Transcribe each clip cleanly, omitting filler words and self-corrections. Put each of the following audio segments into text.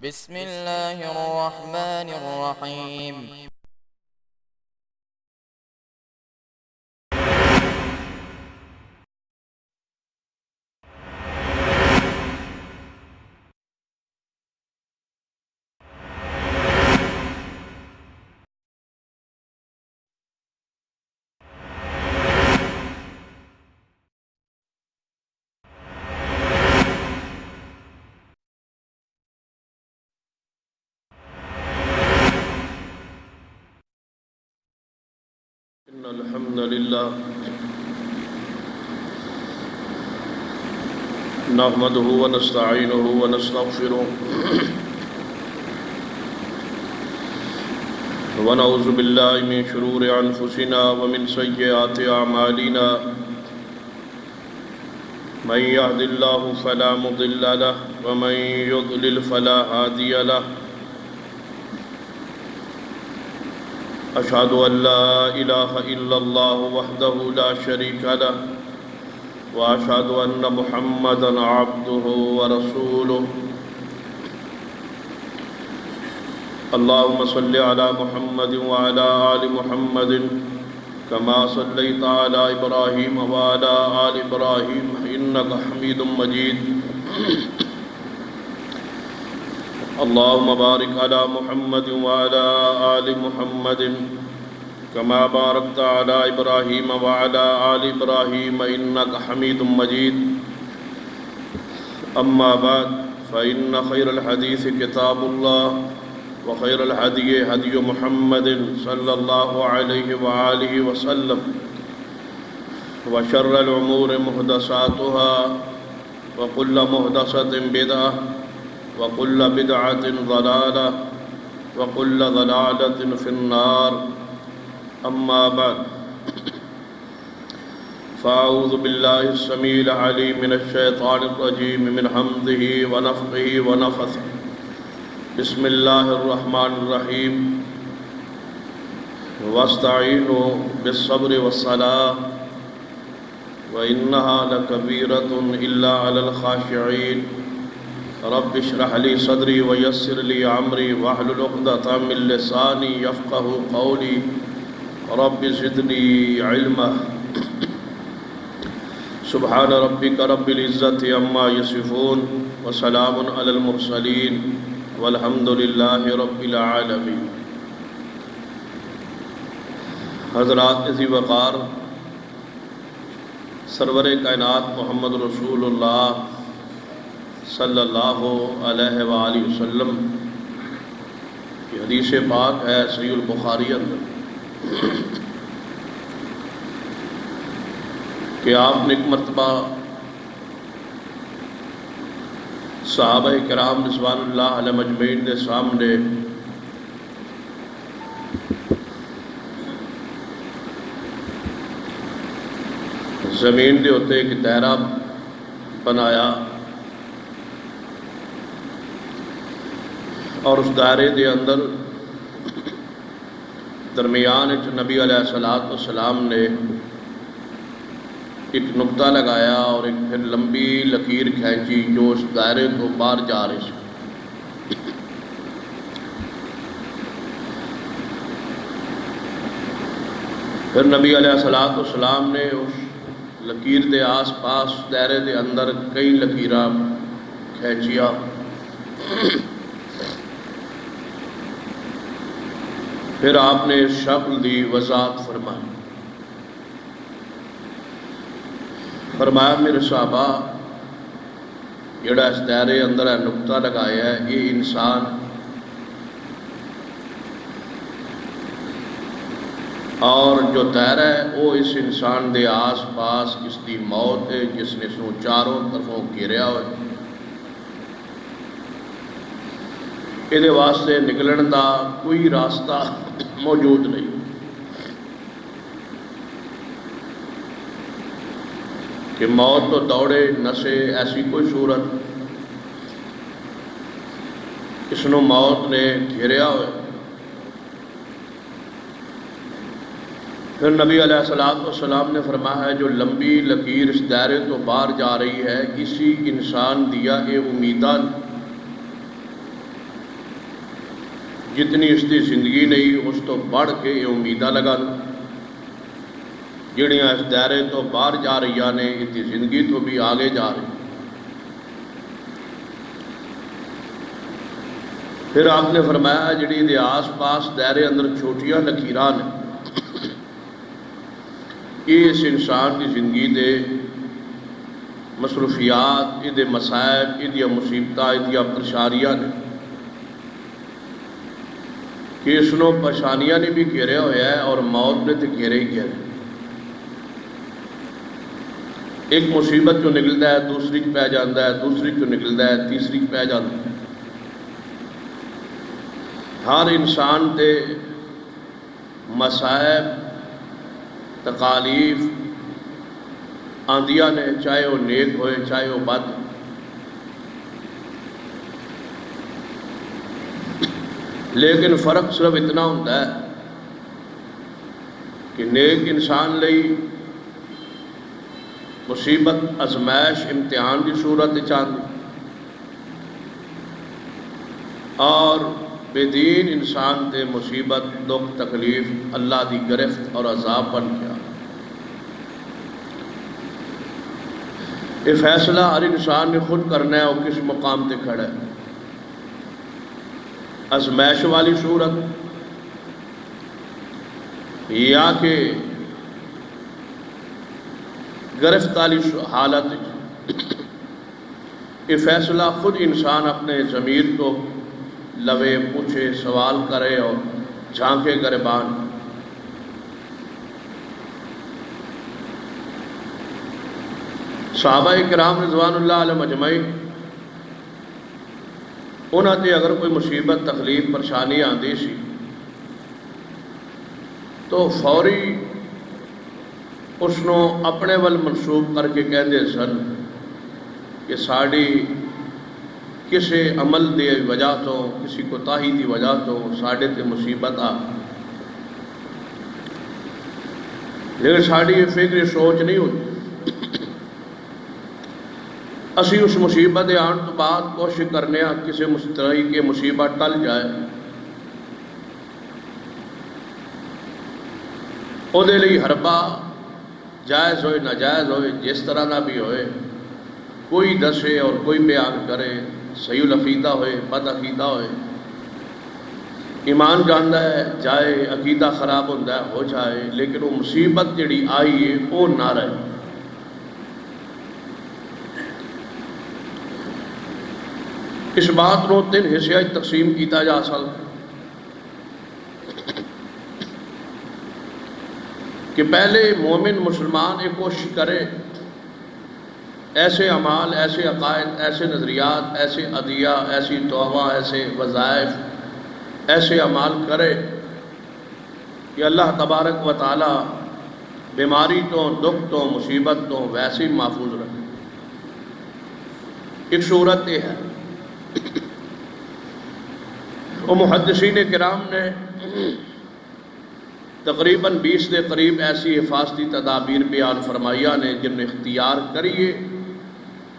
بسم الله الرحمن الرحيم. إن الحمد لله نحمده ونستعينه ونستغفره ونعوذ بالله من شرور أنفسنا ومن سيئات أعمالنا من يهد الله فلا مضل له ومن يضلل فلا هادي له أشهد أن لا إله إلا الله وحده لا شريك له وأشهد أن محمدًا عبده ورسوله اللهم صل على محمد وعلى آل محمد كما صليت على إبراهيم وعلى آل إبراهيم إنك حميد مجيد اللهم بارك على محمد وعلى آل محمد كما باركت على إبراهيم وعلى آل إبراهيم إنك حميد مجيد أما بعد فإن خير الحديث كتاب الله وخير الهدي هدي محمد صلى الله عليه وآله وسلم وشر الأمور محدثاتها وكل محدثة بدعة وكل بدعة ضلالة وكل ضلالة في النار أما بعد فأعوذ بالله السميع العليم من الشيطان الرجيم من همزه ونفخه ونفثه بسم الله الرحمن الرحيم واستعينوا بالصبر والصلاة وإنها لكبيرة إلا على الخاشعين رب اشرح لي صدري ويسر لي أمري واحلل عقدة من لساني يفقهوا قولي رب زدني علما سبحان ربك رب العزة عما يصفون وسلام على المرسلين والحمد لله رب العالمين. حضرات عزیز وقار، سرور کائنات محمد رسول اللہ صلی اللہ علیہ وآلہ وسلم کی حدیث پاک ہے صحیح البخاری اندر کہ آپ نے ایک مرتبہ صحابہ کرام رضوان اللہ علیہ مجمعین کے سامنے زمین دے ہوتے ایک دائرہ بنایا اور اس دائرے دے اندر درمیان نبی علیہ السلام نے ایک نقطہ لگایا اور ایک پھر لمبی لکیر کھینچی جو اس دائرے کو باہر جا رہی سی. پھر نبی علیہ السلام نے اس لکیر دے آس پاس دائرے دے اندر کئی لکیراں کھینچیا. پھر آپ نے اس شکل دی وضاحت فرمایا میرے صحابہ جڑا اس دائرے اندر ہے نقطہ لگایا ہے یہ انسان اور جو دائرہ ہے وہ اس انسان دے آس پاس اس دی موت ہے جس نے اس کو چاروں طرفوں گھیریا ہوئے. یہ واسطے نکلن دا کوئی راستہ موجود نہیں. کہ موت تو دوڑے نسے ایسی کوئی صورت اس نو موت نے گھیریا ہوئے. پھر نبی علیہ السلام نے فرمایا ہے جو لمبی لکیر اس دائرے تو باہر جا رہی ہے اسی انسان دیا یہ امیدان جتنی اس کی زندگی نہیں اس تو بڑھ کے یہ امیداں لگا جڑیاں اس دائرے تو باہر جا رہی نے اس کی زندگی تو بھی آگے جا رہی. پھر آپ نے فرمایا جڑی دے آس پاس دائرے اندر چھوٹیاں لکیراں نے یہ اس انسان کی زندگی دے مصروفیات، یہ مسائب، یہ مصیبتیں، یہ پریشانیاں نے کہ اس نو پریشانیاں نے بھی گھیریا ہوا ہے اور موت نے تو گھیرے ہی گھیرے. ایک مصیبت جو نکلتا ہے دوسری چ پہ جاتا ہے، دوسری جو نکلتا ہے تیسری چ پہ جاتا ہے. ہر انسان تے مسائب تکالیف آندیاں نے، چاہے وہ نیک ہوئے چاہے وہ بد. لیکن فرق صرف اتنا ہوتا ہے کہ نیک انسان لئی مصیبت ازمائش امتحان کی صورت چاہتی اور بے دین انسان تے مصیبت دکھ تکلیف اللہ دی گرفت اور عذاب بن گیا. یہ فیصلہ ہر انسان نے خود کرنا ہے اور کس مقام تے کھڑا ہے. ازمائش والی صورت یا کہ گرفت والی حالت، یہ فیصلہ خود انسان اپنے ضمیر کو لوے، پوچھے، سوال کرے اور جھانکے گریبان. صحابہ کرام رضوان اللہ علیہ مجمعین انہاں تے اگر کوئی مصیبت تکلیف پریشانی آندی سی تو فوری اس نو اپنے ول منسوب کر کے کہندے سن کہ ساڑی کسی عمل دی وجہ تو، کسی کوتاہی دی وجہ تو ساڑے تے مصیبت آ. لیکن ساڑی یہ فکری سوچ نہیں ہوتی اسی اس مصیبت آن تو بعد کوشش کرنے کسی طرح کی مصیبت ٹل جائے او دے لئی حربہ جائز ہوئے ناجائز ہوئے جس طرح نہ بھی ہوئے کوئی دسے اور کوئی بیان کرے، صحیح العقیدہ ہوئے بد عقیدہ ہوئے، ایمان جاندا ہے جائے، عقیدہ خراب ہوتا ہے ہو جائے، لیکن وہ مصیبت جڑی آئی ہے وہ نہ رہے. اس بات نو 3 حصے تقسیم کیتا جا سکتا کہ پہلے مومن مسلمان ایک کوشش کرے ایسے اعمال، ایسے عقائد، ایسے نظریات، ایسے عدیہ، ایسی توبہ، ایسے وظائف، ایسے اعمال کرے کہ اللہ تبارک و تعالی بیماری تو، دکھ تو، مصیبت تو ویسے ہی محفوظ رکھے. ایک صورت یہ ہے. وہ محدثین کرام نے تقریباً 20 کے قریب ایسی حفاظتی تدابیر بیان فرمائیاں نے جن اختیار کریے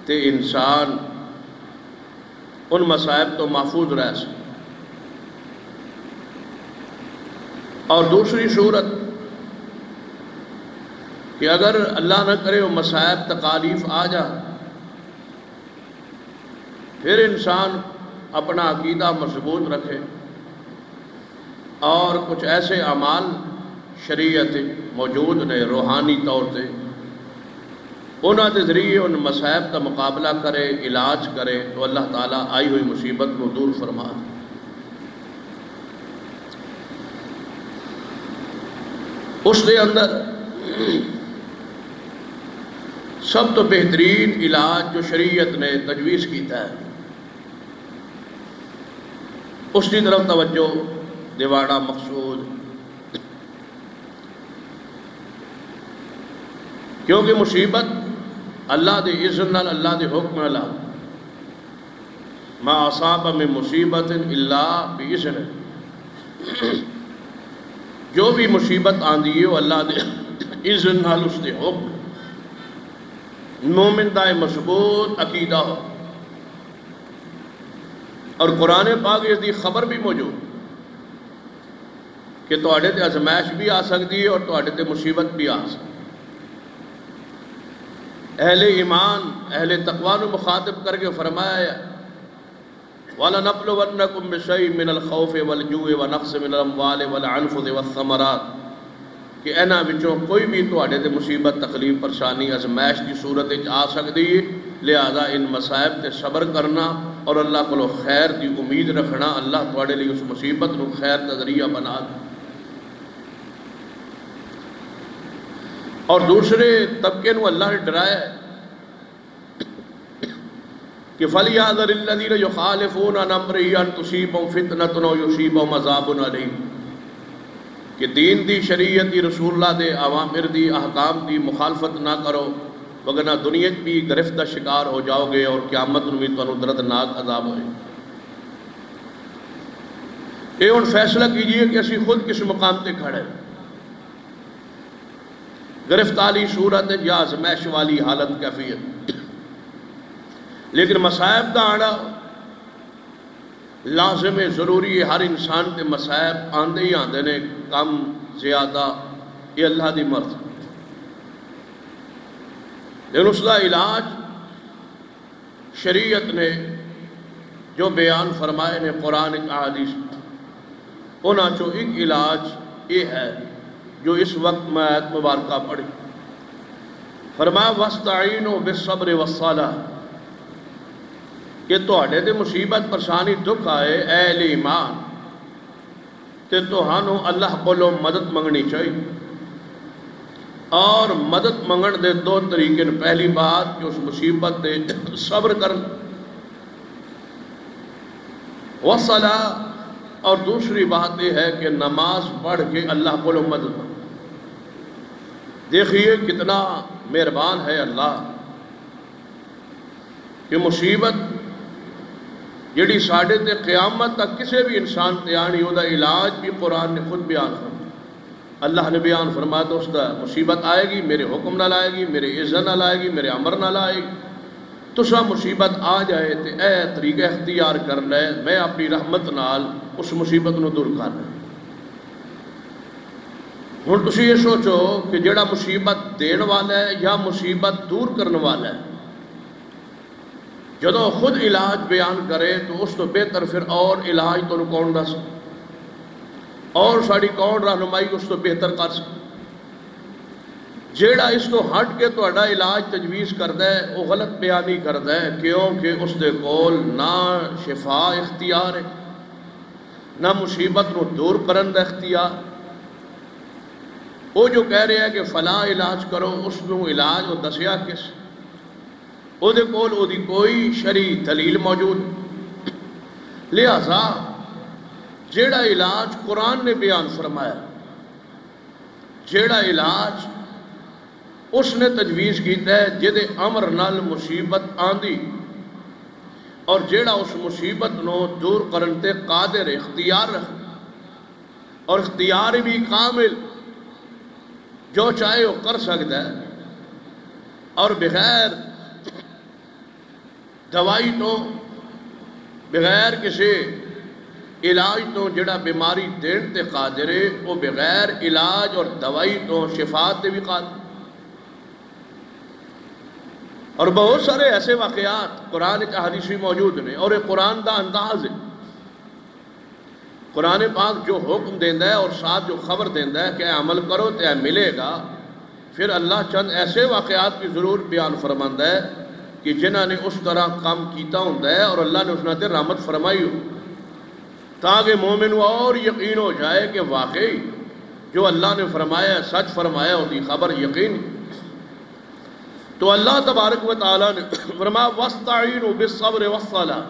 تے انسان ان مصائب تو محفوظ رہ سکے. اور دوسری صورت کہ اگر اللہ نہ کرے وہ مصائب تکالیف آ جا پھر انسان اپنا عقیدہ مضبوط رکھے اور کچھ ایسے اعمال شریعت موجود نے روحانی طور سے انہاں کے ذریعے ان مصائب کا مقابلہ کرے، علاج کرے تو اللہ تعالیٰ آئی ہوئی مصیبت کو دور فرما دے. اس کے اندر سب تو بہترین علاج جو شریعت نے تجویز کیتا ہے اس کی طرف توجہ دیوانا مقصود. کیونکہ مصیبت اللہ دے اذن نال، اللہ دے حکم نال ما اصاب من مصیبت الا باذن، جو بھی مصیبت آندی ہے وہ اللہ دے اذن نال، اس دے حکم. مومن دا مضبوط عقیدہ ہو اور قرآن پاک اس دی خبر بھی موجود کہ تواڈے تے آزمائش بھی آ سکتی ہے اور تواڈے تے مصیبت بھی آ سکتی ہے۔ اہل ایمان اہل تقوی نو مخاطب کر کے فرمایا وَلَنَبْلُوَنَّكُمْ بِشَيْءٍ مِّنَ الْخَوْفِ وَالْجُوعِ وَنَقْصٍ مِّنَ الْأَمْوَالِ وَالْأَنفُسِ وَالثَّمَرَاتِ کہ اینا وچوں کوئی بھی تواڈے تے مصیبت تکلیف پریشانی آزمائش کی صورت وچ آ سکتی ہے، لہذا ان مصائب تے صبر کرنا اور اللہ کو خیر دی امید رکھنا، اللہ تواڈے لیے اس مصیبت نو خیر دا ذریعہ بنا دے۔ اور دوسرے طبقے نو اللہ نے ڈرایا ہے کہ فَلْيَحْذَرِ الَّذِينَ يُخَالِفُونَ عَنْ أَمْرِهِ أَن تُصِيبَهُمْ فِتْنَةٌ أَوْ يُصِيبَهُمْ عَذَابٌ أَلِيمٌ کہ دین دی شریعت دی رسول اللہ دے اوامر دی احکام دی مخالفت نہ کرو وگرنہ دنیا بھی گرفتہ شکار ہو جاؤ گے اور قیامت میں بھی تمہیں دردناک عذاب ہوئے۔ یہ ان فیصلہ کیجئے کہ اسی خود کس مقام تے کھڑے، گرفتاری صورت یا آزمائش والی حالت کیفیت، لیکن مصائب دا آنا لازم ضروری ہے۔ ہر انسان تے مصائب آندے ہی آندے نے، کم زیادہ، یہ اللہ دی مرضی، لیکن اس کا علاج شریعت نے جو بیان فرمائے نے قرآن احادیث، انہاں چو ایک علاج یہ ہے جو اس وقت میں آیت مبارکہ پڑھی، فرمایا وَاسْتَعِینُوا بِالصَّبْرِ وَالصَّلَاةِ کہ تواڈے تے مصیبت پریشانی دکھ آئے اہل ایمان تے تہانوں اللہ کولوں مدد منگنی چاہیے، اور مدد منگن دے دو طریقے، پہلی بات کہ اس مصیبت دے صبر کرن، والصلاۃ، اور دوسری بات یہ ہے کہ نماز پڑھ کے اللہ کو مدد منگ۔ دیکھیے کتنا مہربان ہے اللہ کہ مصیبت جڑی ساڑھے تے قیامت تک کسے بھی انسان تے آنی ہو دا علاج بھی قرآن نے خود بیان فرمایا۔ اللہ نے بیان فرمایا تو اس دا مصیبت آئے گی میرے حکم نہ لائے گی، میرے اذن نہ لائے گی، میرے امر نہ لائے گی، تو سا مصیبت آ جائے تے اے طریقہ اختیار کر لے، میں اپنی رحمت نال اس مصیبت نو دور کر لیں۔ ہن تسی یہ سوچو کہ جڑا مصیبت دین والا ہے یا مصیبت دور کرنے والا ہے، جدو خود علاج بیان کرے تو اس تو بہتر پھر اور علاج تو کون دس، اور ساڑی کون رہنمائی اس تو بہتر کر سکے۔ جیڑا اس تو ہٹ کے تو اڈا علاج تجویز کردہ ہے وہ غلط بیانی کردہ ہے، کیونکہ اس دے کول نہ شفا اختیار ہے نہ مصیبت نو دور کرن دا اختیار۔ وہ جو کہہ رہے ہیں کہ فلاں علاج کرو، اس نو علاج وہ دسیا کس، او دے کول او دی کوئی شرعی دلیل موجود، لہذا جیڑا علاج قرآن نے بیان فرمایا، جیڑا علاج اس نے تجویز کیتا ہے، جدے امر نال مصیبت آندی اور جیڑا اس مصیبت نو دور کرنتے قادر اختیار رکھ، اور اختیار بھی کامل، جو چاہے وہ کر سکتا ہے، اور بغیر دوائی تو بغیر کسی علاج تو جڑا بیماری دین تے قادر ہے، وہ بغیر علاج اور دوائی تو شفاعت تے بھی قادر۔ اور بہت سارے ایسے واقعات قرآن احادیثی موجود ہیں، اور یہ قرآن دا انداز ہے، قرآن پاک جو حکم دیندہ ہے اور ساتھ جو خبر دیندہ ہے کہ اے عمل کرو تے ملے گا، پھر اللہ چند ایسے واقعات بھی ضرور بیان فرماندہ ہے کہ جنہاں نے اس طرح کام کیتا ہوندہ ہے اور اللہ نے اس نے رحمت فرمائی ہو، تاکہ مومن اور یقین ہو جائے کہ واقعی جو اللہ نے فرمایا سچ فرمایا ہوتی خبر یقین۔ تو اللہ تبارک و تعالیٰ نے فرمایا وَاسْتَعِینُوا بِالصَّبْرِ وَالصَّلَاةِ،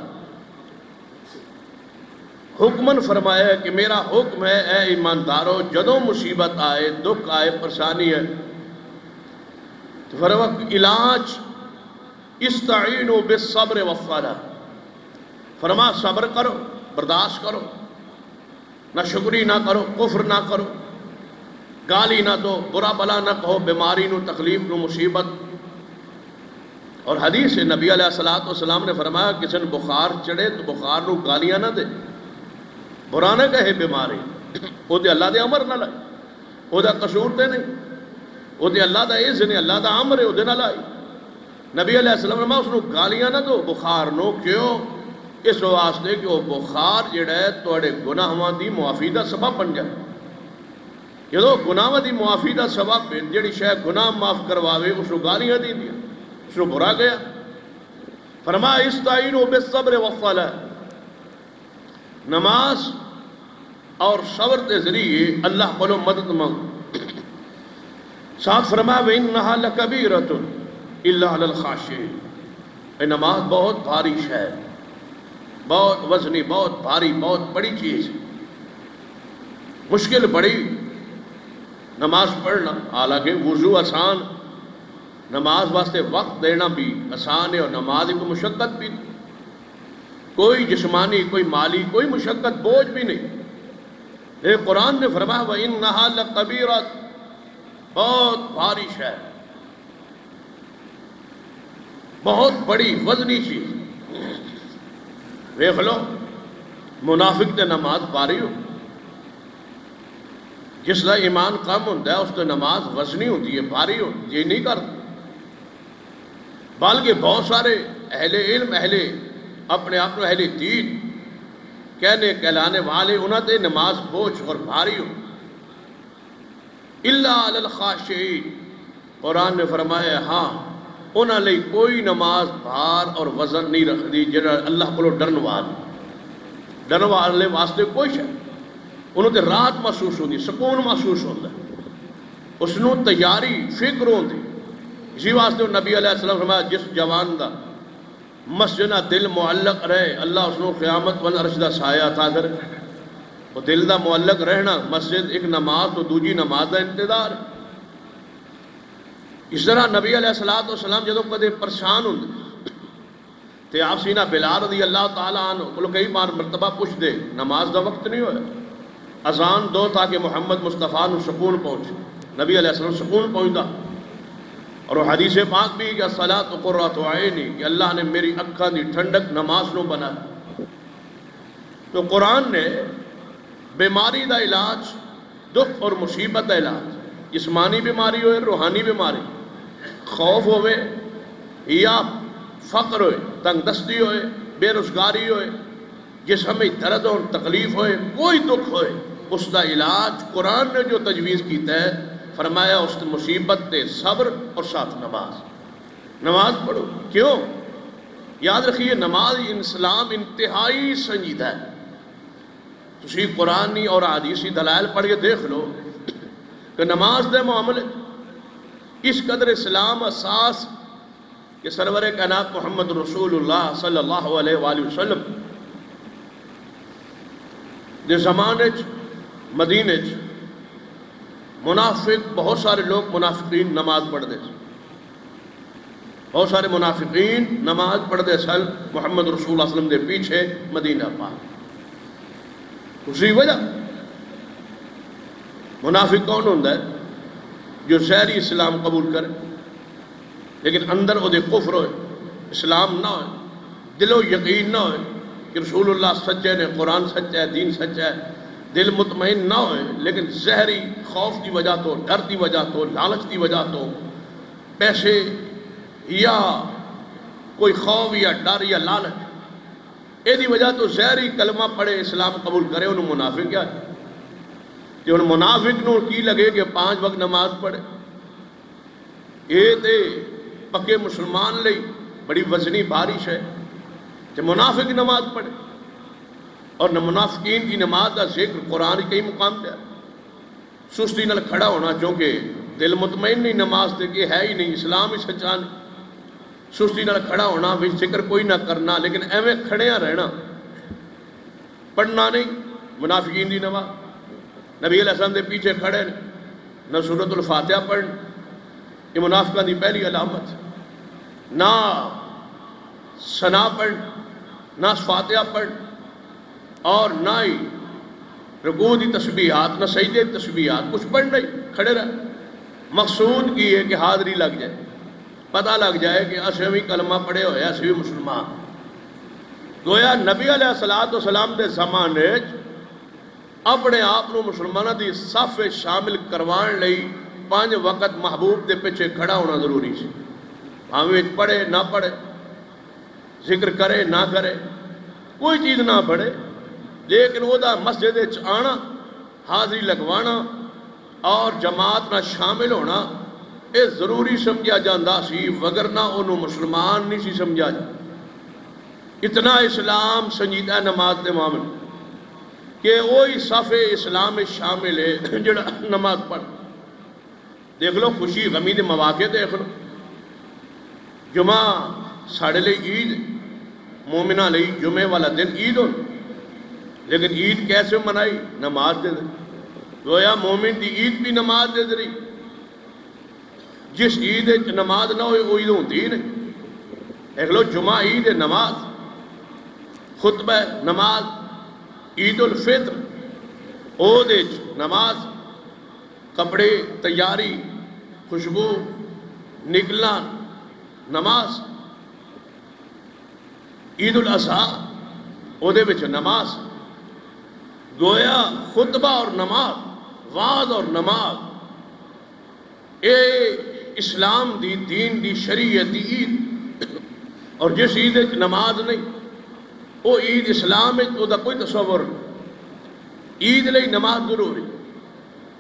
حکمن فرمایا ہے کہ میرا حکم ہے اے ایماندارو، جدوں مصیبت آئے، دکھ آئے، پریشانی ہے، تو فرمایا علاج استعینوا بالصبر والصلاۃ، فرمایا صبر کرو، برداشت کرو، نہ شکری نہ کرو، کفر نہ کرو، گالی نہ دو، برا بلا نہ کہو، بیماری نو، تکلیف نو، مصیبت۔ اور حدیث ہے نبی علیہ السلام نے فرمایا کسی نے بخار چڑھے تو بخار نو گالیاں نہ دے، برا نہ کہے بیماری، وہ تو اللہ دے امر نہ لائی، وہ دا قصور تے نہیں، وہ تو اللہ دا اذن ہے، اللہ دا امر ہے، وہ دے نہ لائی۔ نبی علیہ السلام نے اس کو گالیاں نہ دو بخار نو، کیوں؟ اس واسطے کہ وہ بخار جڑا ہے توڑے گناہاں دی معافی دا سبب بن جائے۔ جدو گناہاں دی معافی دا سبب جڑی شے گناہ معاف کرواوے اس کو گالیاں دی دیا، اس کو برا گیا۔ فرمایا استعینوا بالصبر والصلاۃ، نماز اور صبر کے ذریعے اللہ کو مدد مانگ۔ ساتھ فرمایا وَإِنَّهَا لَكَبِيرَةٌ إِلَّا عَلَى الْخَاشِعِينَ، اے نماز بہت بھاری ہے، بہت وزنی، بہت بھاری، بہت بڑی چیز، مشکل بڑی نماز پڑھنا۔ حالانکہ وضو آسان، نماز واسطے وقت دینا بھی آسان ہے، اور نماز کو مشقت بھی، کوئی جسمانی، کوئی مالی، کوئی مشقت بوجھ بھی نہیں۔ لیکن قرآن نے فرمایا وَإِنَّهَا لَكَبِيرَةٌ، بہت بھاری شے، بہت بڑی وزنی چیز۔ دیکھ لو منافق تے نماز باری ہو، جس کا ایمان کم ہوتا ہے اس تے نماز وزنی ہوتی ہے، بھاری ہوتی ہے، یہ نہیں کرتا۔ بلکہ بہت سارے اہل علم، اپنے آپ میں اہل دین کہنے کہلانے والے، انہاں تے نماز بوجھ اور بھاری ہو۔ الا علی الخاشعین، قرآن نے فرمایا ہاں انہاں لئی کوئی نماز بھار اور وزن نہیں رکھ دی جنہاں اللہ کو ڈرن والے واسطے کوئی شے انہوں تے راحت محسوس ہوندی، سکون محسوس ہوندا، اس نو تیاری فکر ہوندی۔ اسی واسطے نبی علیہ السلام فرمایا جس جوان دا مسجد نہ دل معلق رہے اللہ اس نو قیامت وال عرش دا سایہ عطا کرے۔ وہ دل دا معلق رہنا، مسجد ایک نماز تو دوجی نماز دا انتظار۔ اس طرح نبی علیہ السلام جدو کدے پریشان ہوندے تے آپ سینہ بلال رضی اللہ تعالیٰ عنہ کو کئی بار مرتبہ پوچھ دے، نماز دا وقت نہیں ہویا، اذان دو تاکہ محمد مصطفیٰ نو سکون پہنچے۔ نبی علیہ السلام سکون پہنچتا، اور وہ حدیث پاک بھی کہ الصلاۃ قرۃ عینی، کہ اللہ نے میری اکھاں دی ٹھنڈک نماز نو بنا۔ تو قرآن نے بیماری دا علاج، دکھ اور مصیبت دا علاج، جسمانی بیماری ہوئے، روحانی بیماری، خوف ہوئے یا فقر ہوئے، تنگ دستی ہوئے، بے روزگاری ہوئے، جسمی درد اور تکلیف ہوئے، کوئی دکھ ہوئے، اس دا علاج قرآن نے جو تجویز کیتا ہے، فرمایا اس مصیبت تے صبر اور ساتھ نماز پڑھو۔ کیوں؟ یاد رکھیے نماز اسلام انتہائی سنجیدہ ہے۔ تسی قرآنی اور حدیثی دلائل پڑھ کے دیکھ لو کہ نماز دے معاملے اس قدر اسلام اساس کہ سرور کائنات محمد رسول اللہ صلی اللہ علیہ وآلہ وسلم دے زمانے مدینے منافق، بہت سارے لوگ منافقین نماز پڑھ دے، بہت سارے منافقین نماز پڑھ دے سل محمد رسول اللہ صلی اللہ علیہ وسلم دے پیچھے مدینہ پاک۔ اسی وجہ منافق کون ہوتا ہے؟ جو ظاہری اسلام قبول کرے لیکن اندر وہ دے کفر ہوئے، اسلام نہ ہوئے، دل و یقین نہ ہوئے کہ رسول اللہ سچے نے، قرآن سچا ہے، دین سچا ہے، دل مطمئن نہ ہوئے لیکن ظاہری خوف کی وجہ تو، ڈر کی وجہ تو، لالچ کی وجہ تو، پیسے یا کوئی خوف یا ڈر یا لالچ یہ وجہ تو ظاہری کلمہ پڑھے، اسلام قبول کرے، انہوں منافق کیا ہے؟ کہ انہوں منافق نو کی لگے کہ 5 وقت نماز پڑھے، یہ تے پکے مسلمان لئی بڑی وزنی بارش ہے کہ منافق نماز پڑھے۔ اور منافقین کی نماز کا ذکر قرآن کئی مقام پہ ہے۔ سستی نال کھڑا ہونا، چونکہ دل مطمئن نہیں نماز تے کہ ہے ہی نہیں، اسلام ہی سچا نہیں، سستی نال کھڑا ہونا، بھی ذکر کوئی نہ کرنا، لیکن ایویں کھڑیاں رہنا، پڑھنا نہیں، منافقین دی نماز۔ نبی علیہ السلام دے پیچھے کھڑے نہ سورۃ الفاتحہ پڑھن، یہ منافقان دی پہلی علامت، نہ ثنا پڑھ، نہ فاتحہ پڑھ، اور نہ ہی رکوع دی تسبیحات، نہ سجدے دی تسبیحات، کچھ پڑھ نہیں، کھڑے رہے۔ مقصود کی ہے کہ حاضری لگ جائے، پتہ لگ جائے کہ اسے بھی کلمہ پڑھے ہوئے، اسے بھی مسلمان۔ گویا نبی علیہ السلام دے زمانے اپنے آپ کو مسلمانوں دی صف شامل کروان لئی 5 وقت محبوب دے پیچھے کھڑا ہونا ضروری سی. ہمیں پڑھے نہ پڑھے، ذکر کرے نہ کرے، کوئی چیز نہ پڑھے، لیکن وہ دا مسجد آنا، حاضری لگوانا اور جماعت نہ شامل ہونا یہ ضروری سمجھا جاندہ سی، وگرنہ انہوں مسلمان نہیں سی سمجھا جا. اتنا اسلام سنجیدہ نماز دے معاملے کہ وہی صف اسلام میں شامل ہے جڑا نماز پڑھ. دیکھ لو خوشی غمی دے مواقع دیکھ لو. جمعہ ساڑھے لئے عید، مومنہ لئی جمعہ والا دن عید ہو، لیکن عید کیسے منائی؟ نماز دے دے. گویا مومن دی عید بھی نماز دے دے رہی. جس عید نماز نہ ہوئے وہ عید ہوتی ہی نہیں. دیکھ لو جمعہ عید نماز، خطبہ نماز، عید الفطر او دے نماز، کپڑے تیاری، خوشبو نکلنا نماز، عید الاضحیٰ او دے وچ نماز. گویا خطبہ اور نماز، وعظ اور نماز، اے اسلام دی دین دی شریعت دی عید. اور جس عید نماز نہیں وہ عید اسلام ہے دا کوئی تصور نہیں. عید لئی نماز ضروری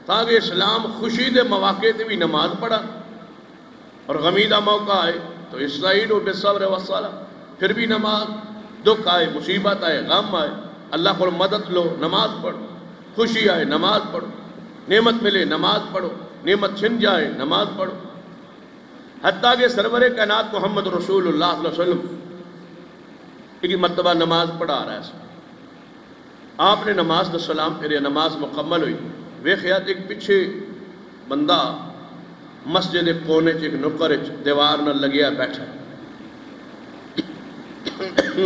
تاکہ اسلام خوشی دے مواقع تے بھی نماز پڑھا، اور غمی دا موقع آئے تو استعینوا بالصبر والصلاۃ، پھر بھی نماز. دکھ آئے، مصیبت آئے، غم آئے، اللہ کو مدد لو، نماز پڑھو. خوشی آئے نماز پڑھو، نعمت ملے نماز پڑھو، نعمت چھن جائے نماز پڑھو. حتیٰ کہ سرور کائنات محمد رسول اللہ صلی اللہ علیہ وسلم ایک مرتبہ نماز پڑھا رہا ہے. آپ نے نماز دا سلام پھر نماز مکمل ہوئی، ویخیات ایک پیچھے بندہ مسجد کونے ایک نکر دیوار نہ لگیا بیٹھا.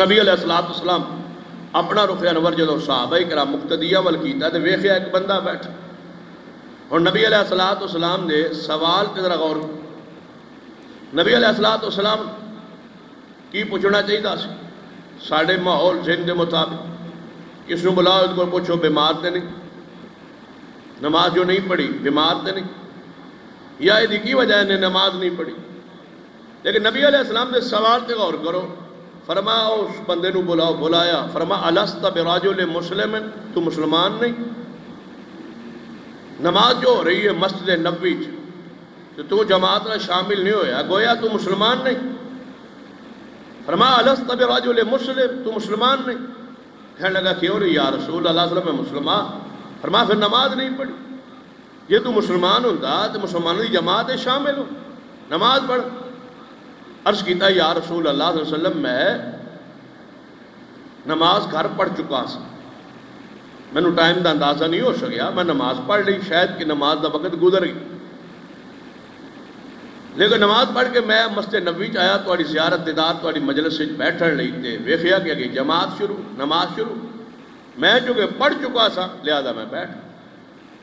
نبی علیہ السلام اپنا رخ انور جدو صحابہ کرام مقتدیہ ول کیتا تے ویخیا ایک بندہ بیٹھا. اور نبی علیہ السلام نے سوال تے ذرا غور. نبی علیہ السلام کی پوچھنا چاہیے تھا ساڑھے ماحول ذہن دے مطابق کس نے بلاؤ اس کو پوچھو بیمار تے نہیں، نماز جو نہیں پڑھی بیمار تے نہیں، یا یہ کی وجہ نے نماز نہیں پڑھی. لیکن نبی علیہ السلام نے سوال تے غور کرو. فرمایا اس بندے نو بلاؤ، بلایا. فرمایا الست برجل مسلم، تو مسلمان نہیں؟ نماز جو ہو رہی ہے مسجد نبوی تو جماعت میں شامل نہیں ہویا، گویا تو مسلمان نہیں. فرمایا الست برجل مسلم، تو مسلمان نہیں؟ کہنے لگا کیوں نہیں یا رسول اللہ صلی اللہ علیہ وسلم میں مسلمان. فرمایا پھر نماز نہیں پڑھی. یہ تو مسلمان ہوتا تو مسلمانوں کی جماعت شامل ہو، نماز پڑھ. عرض کیتا یا رسول اللہ صلی اللہ علیہ وسلم میں نماز گھر پڑھ چکا سا، میں نے ٹائم دا اندازہ نہیں ہو سکیا، میں نماز پڑھ لی، شاید کہ نماز دا وقت گزر گئی. لیکن نماز پڑھ کے میں مسجد نبوی آیا، تھوڑی زیارت دیدار تھوڑی مجلس سے بیٹھن لئی تے ویکھیا کہ جماعت شروع، نماز شروع. میں چونکہ پڑھ چکا سا لہذا میں بیٹھ.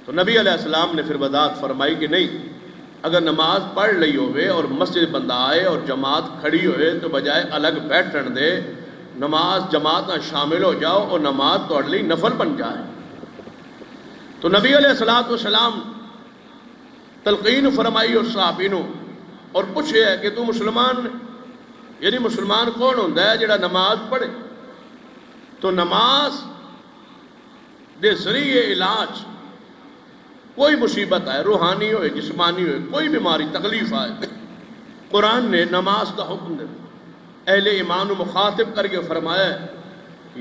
تو نبی علیہ السلام نے پھر وضاحت فرمائی کہ نہیں، اگر نماز پڑھ لئی ہوئے اور مسجد بندہ آئے اور جماعت کھڑی ہوئے تو بجائے الگ بیٹھن دے نماز جماعت نہ شامل ہو جاؤ اور نماز توڑ لی نفل بن جائے. تو نبی علیہ السلام تلقین فرمائی اور صحابینوں اور پوچھے ہے کہ تو مسلمان، یعنی مسلمان کون ہوتا ہے جڑا نماز پڑھے؟ تو نماز دے ذریعے علاج کوئی مصیبت آئے، روحانی ہوئے جسمانی ہوئے، کوئی بیماری تکلیف آئے، قرآن نے نماز کا حکم دے اہل ایمان مخاطب کر کے فرمایا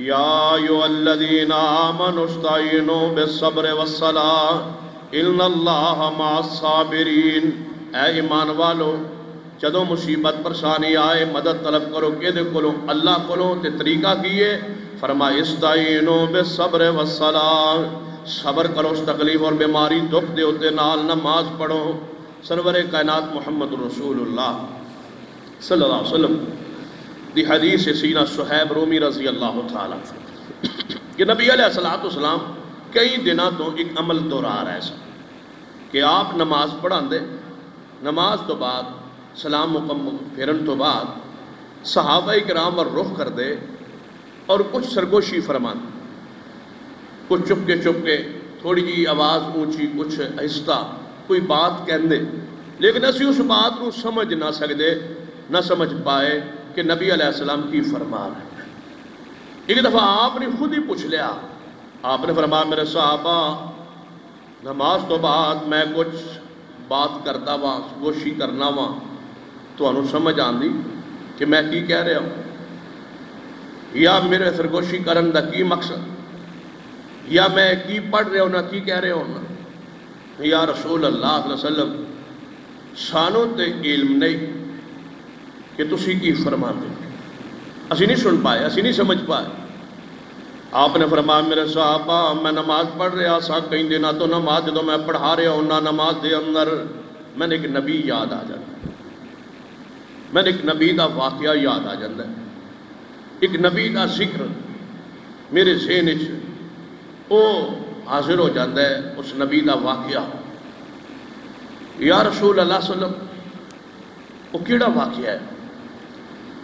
یا ایھا الذین آمنوا استعینوا بالصبر والصلاۃ ان اللہ مع الصابرین. اے ایمان والو جدو مصیبت پریشانی آئے مدد طلب کرو کہدے کولوں؟ اللہ کولوں. تے طریقہ کیے؟ فرمایا استعینوا بالصبر والصلاۃ، صبر کرو اس تکلیف اور بیماری دکھ دے ہوتے نال نماز پڑھو. سرور کائنات محمد رسول اللہ صلی اللہ علیہ وسلم دی حدیث سینہ صہیب رومی رضی اللہ تعالیٰ کہ نبی علیہ السلام کئی دنوں تو ایک عمل دہرا رہے سن کہ آپ نماز پڑھان دے، نماز تو بعد سلام مکمل پھرن تو بعد صحابہ کرام اور رخ کر دے اور کچھ سرگوشی فرمان. کچھ چپ کے تھوڑی جی آواز اونچی کچھ آہستہ کوئی بات کہندے، لیکن اسی اس بات کو سمجھ نہ سکتے، نہ سمجھ پائے کہ نبی علیہ السلام کی فرمان ہے۔ ایک دفعہ آپ نے خود ہی پوچھ لیا، آپ نے فرمایا میرے صحابہ نماز تو بعد میں کچھ بات کرتا وا کوشش کرنا وا تو انہوں سمجھ آندی کہ میں کی کہہ رہا ہوں یا میرے سرگوشی کرن دا کی مقصد یا میں کی پڑھ رہا ہوں نا کی کہہ رہا ہوں نا۔ یا رسول اللہ صلی اللہ علیہ وسلم سانوں تے علم نہیں کہ تسی کی فرما دے، اسی نہیں سن پائے، اسی نہیں سمجھ پائے۔ آپ نے فرمایا میرے صحابہ میں نماز پڑھ رہا سا کئی دنوں تو نماز جدو میں پڑھا رہا ہوں نماز دے اندر میں نے ایک نبی یاد آ جاتا، میں نے ایک نبی دا واقعہ یاد آ جاتا ہے، ایک نبی دا ذکر میرے ذہن او حاضر ہو جاتا ہے، اس نبی دا واقعہ۔ یا رسول اللہ صلی اللہ علیہ وسلم وہ کیڑا واقعہ ہے؟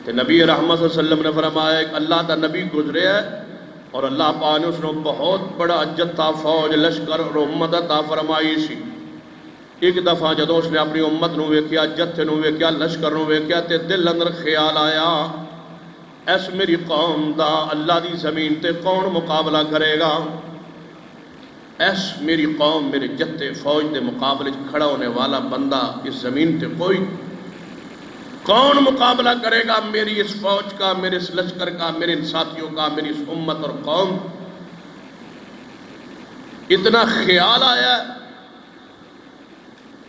کہ نبی رحمت صلی اللہ علیہ وسلم نے فرمایا کہ اللہ دا نبی گزرے ہے اور اللہ پاک نے اس نے بہت بڑا جتھا فوج لشکر اور امت عطا فرمائی سی۔ ایک دفعہ جدو اس نے اپنی امت نو ویکھیا، جتھے نو ویکھیا، لشکر نو ویکھیا تے دل اندر خیال آیا ایس میری قوم دا اللہ دی زمین تے کون مقابلہ کرے گا؟ ایس میری قوم میرے جتھے فوج دے مقابلے کھڑا ہونے والا بندہ اس زمین تے کوئی کون مقابلہ کرے گا میری اس فوج کا، میرے اس لشکر کا، میرے ان ساتھیوں کا، میری اس امت اور قوم؟ اتنا خیال آیا ہے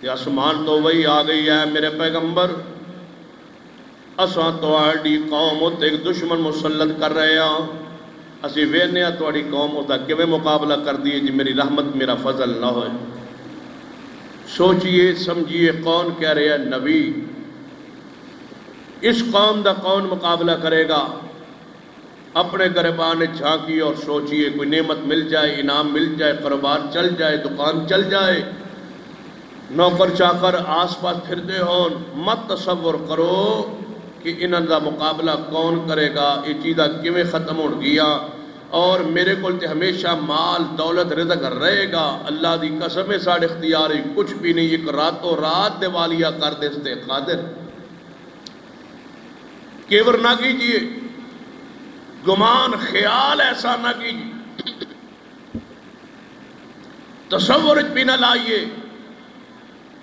کہ آسمان تو وہی آ گئی ہے میرے پیغمبر، اساں تواڈی قوم تے ایک دشمن مسلط کر رہے ہیں، اسی وینے تواڈی قوم دا کیویں مقابلہ کر دیے جی میری رحمت میرا فضل نہ ہوئے۔ سوچئے سمجھئے کون کہہ رہے ہیں؟ نبی۔ اس قوم دا کون مقابلہ کرے گا؟ اپنے گریبان جھانکی اور سوچئے کوئی نعمت مل جائے، انعام مل جائے، کاروبار چل جائے، دکان چل جائے، نوکر چاکر آس پاس پھرتے ہون، مت تصور کرو کہ انہاں دا مقابلہ کون کرے گا، یہ چیزاں کیویں ختم ہو گیا اور میرے کول تے ہمیشہ مال دولت رزق رہے گا۔ اللہ دی قسم ہے ساڑے اختیار ہی کچھ بھی نہیں، ایک راتوں رات دیوالیہ کر دے ستے قادر۔ کیور نہ کیجئے، گمان خیال ایسا نہ کیجئے، تصور بھی نہ لائیے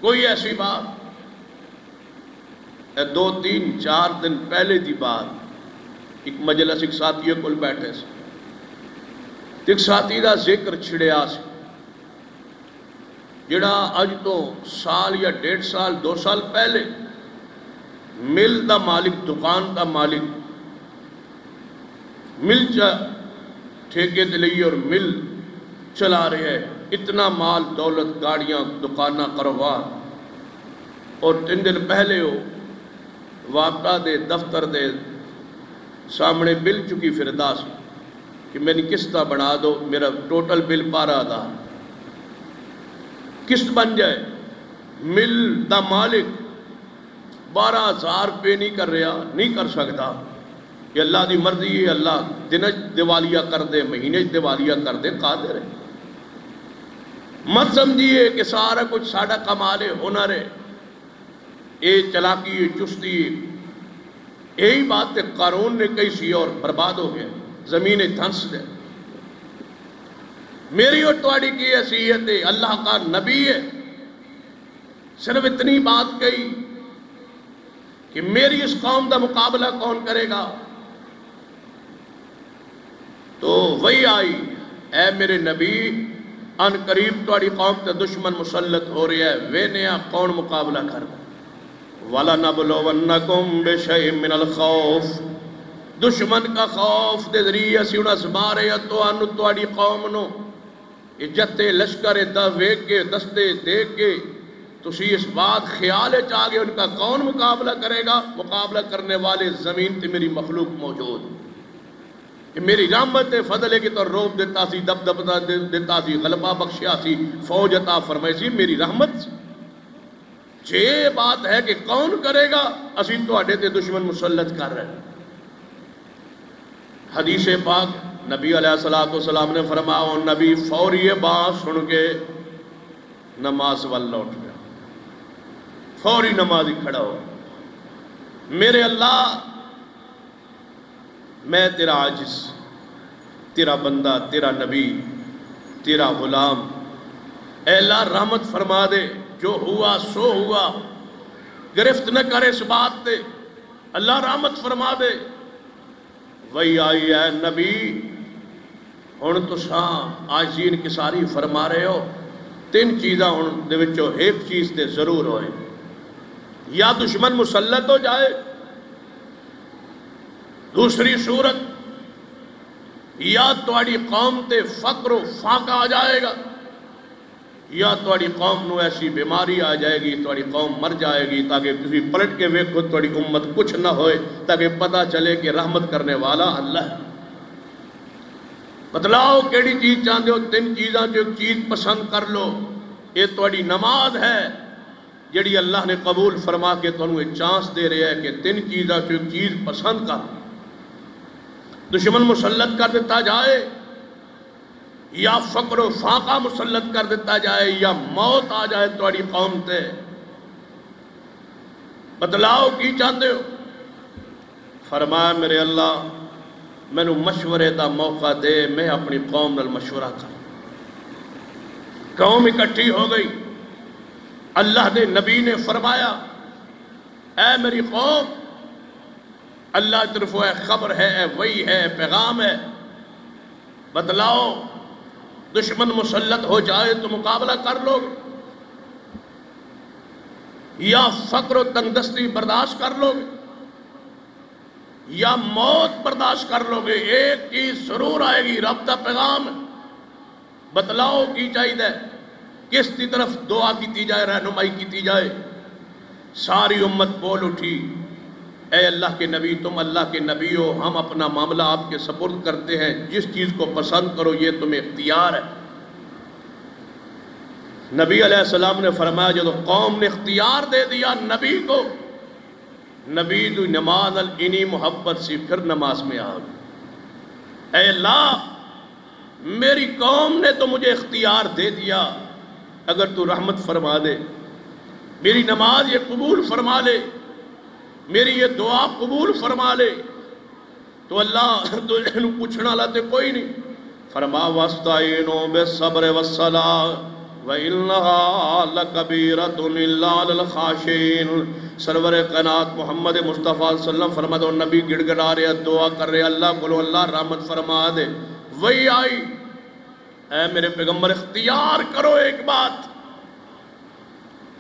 کوئی ایسی بات۔ 2-3-4 دن پہلے دی بات، ایک مجلس ایک ساتھی کل بیٹھے سے، ایک ساتھی دا ذکر چھڑیا سے جڑا اج تو سال یا 1.5 سال 2 سال پہلے مل دا مالک، دکان دا مالک، مل ٹھیکے تے لئی اور مل چلا رہے ہیں، اتنا مال دولت گاڑیاں دکاناں کاروبار، اور 3 دن پہلے ہو واپٹا دے دفتر دے سامنے بل چکی فردا سی کہ میں نے قسطہ بنا دو، میرا ٹوٹل بل 12,000 قسط بن جائے۔ مل دا مالک 12,000 روپے نہیں کر رہا، نہیں کر سکتا، یہ اللہ دی مرضی ہے، اللہ دنچ دیوالیہ کر دے، مہینے دیوالیہ کر دے، قادر ہے۔ مت سمجھیے کہ سارا کچھ ساڑا کمال ہے، ہنر ہے، اے چلاکی ہے، چستی ہے۔ یہی بات ہے قارون نے کئی سی اور برباد ہو گیا، زمین دھنس دے۔ میری اور تواڈی کی حیثیت ہے، اللہ کا نبی ہے، صرف اتنی بات کہی کہ میری اس قوم دا مقابلہ کون کرے گا؟ تو وہی آئی، اے میرے نبی ان قریب تواڈی قوم تے دشمن مسلط ہو رہی ہے، وینیا کون مقابلہ کرنا؟ وَلَنَبْلُوَنَّكُمْ بِشَيْءٍ مِّنَ الْخَوْفِ، دشمن کا خوف دے ذریعے اسی انہاں سبارے یا تواڈی قوم نو جتے لشکر دا ویک کے دستے دیکھ کے تسی اس بات خیال چاہ گے ان کا کون مقابلہ کرے گا؟ مقابلہ کرنے والے زمین تے میری مخلوق موجود، کہ میری رحمت فضل ہے کہ تو روب دیتا سی، دب دیتا سی، غلبہ بخشیا سی، فوج عطا فرمائی سی، میری رحمت سی۔ یہ بات ہے کہ کون کرے گا، اسی تواڈے تے دشمن مسلط کر رہے ہیں۔ حدیث پاک نبی علیہ السلام نے فرمایا اور نبی فوری بات سن کے نماز وال لوٹ گیا، فوری نمازی کھڑا ہو، میرے اللہ میں تیرا عاجز، تیرا بندہ، تیرا نبی، تیرا غلام، اے اللہ رحمت فرما دے، جو ہوا سو ہوا، گرفت نہ کرے اس بات تے، اللہ رحمت فرما دے۔ وہی آئی ہے نبی ہن تساں عاجزین کی ساری فرما رہے ہو، تین چیزاں ہن دے وچوں ایک چیز تے ضرور ہوئے، یا دشمن مسلط ہو جائے، دوسری صورت یا تواڈی قوم تے فقر و فاقہ آ جائے گا، یا تواڈی قوم نو ایسی بیماری آ جائے گی، تواڈی قوم مر جائے گی، تاکہ تسی پلٹ کے ویکھو تواڈی امت کچھ نہ ہوئے، تاکہ پتہ چلے کہ رحمت کرنے والا اللہ ہے۔ بتلاؤ کیڑی چیز چاہتے ہو؟ تین چیزاں جو ایک چیز پسند کر لو، یہ تواڈی نماز ہے جڑی اللہ نے قبول فرما کے تانوں ایک چانس دے رہے ہے کہ تین چیزاں جو ایک چیز پسند کر، دشمن مسلط کر دیتا جائے، یا فقر و فاقہ مسلط کر دیتا جائے، یا موت آ جائے تواڈی قوم تے، بتلاؤ کی چاہتے ہو؟ فرمایا میرے اللہ مینوں مشورے دا موقع دے، میں اپنی قوم نال مشورہ کر۔ قوم اکٹھی ہو گئی، اللہ دے نبی نے فرمایا اے میری قوم، اللہ طرف ہے خبر ہے، اے وحی ہے، پیغام ہے، بتلاؤ دشمن مسلط ہو جائے تو مقابلہ کر لو گے، یا فقر و تنگ دستی برداشت کر لو گے، یا موت برداشت کر لو گے؟ ایک چیز ضرور آئے گی، رب دا پیغام ہے، بتلاؤ کی چاہیے، کس کی طرف دعا کی جائے، رہنمائی کی جائے؟ ساری امت بول اٹھی اے اللہ کے نبی، تم اللہ کے نبی ہو، ہم اپنا معاملہ آپ کے سپرد کرتے ہیں، جس چیز کو پسند کرو یہ تمہیں اختیار ہے۔ نبی علیہ السلام نے فرمایا جب قوم نے اختیار دے دیا نبی کو، نبی دی نماز انہی محبت سی پھر نماز میں آ گئی، اے اللہ میری قوم نے تو مجھے اختیار دے دیا، اگر تو رحمت فرما دے، میری نماز یہ قبول فرما لے، میری یہ دعا قبول فرما لے، تو اللہ تو انہوں پوچھنا لاتے کوئی نہیں۔ فرما وَاسْتَعِينُوا بِالصَّبْرِ وَالصَّلَاةِ وَإِنَّهَا لَكَبِيرَةٌ إِلَّا عَلَى الْخَاشِعِينَ۔ سرور کائنات محمد مصطفیٰ صلی اللہ علیہ وسلم فرماتے ہیں، نبی گڑ گڑا رہے ہیں، دعا کر رہے ہیں، اللہ بولو اللہ رحمت فرما دے۔ وہی آئی، اے میرے پیغمبر اختیار کرو ایک بات،